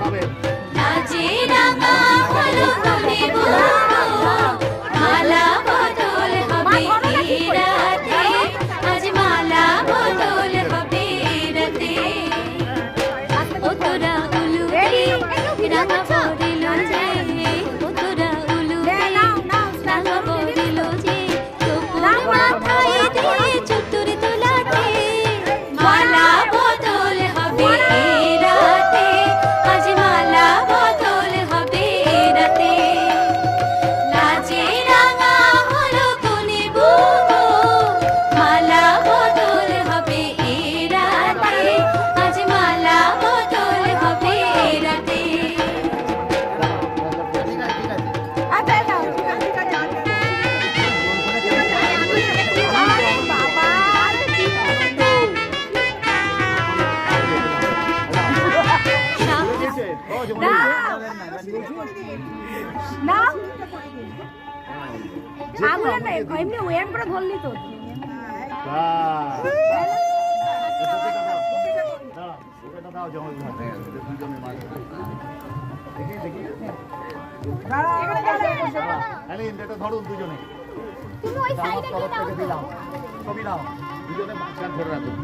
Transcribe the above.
হবে। লাজে রাঙা হলো কোনে বুড়ো, মালা বদল হবে এই রাতে, আজ মালা বদল হবে এই রাতে। ও তোরা উলুকে রাঙা পড়িল যে, ও তোরা উলুকে রাঙা পড়িল যে, তোপুর মাথায় দিয়ে চতুর তোলাতে, মালা বদল হবে এই রাতে, আজ মালা বদল হবে এই রাতে। লাজে রাঙা হলো কোনে বুড়ো, মালা বদল হবে এই রাতে, আজ মালা বদল হবে এই রাতে। এমনি ওয়েম করে ধরলি তো। ধরুন দুজনে, তুমি ওই সাইডে গিয়ে দাও তো। দিলাম ছবি নাও, দুজনে মাঝখান ধরে রাখুন।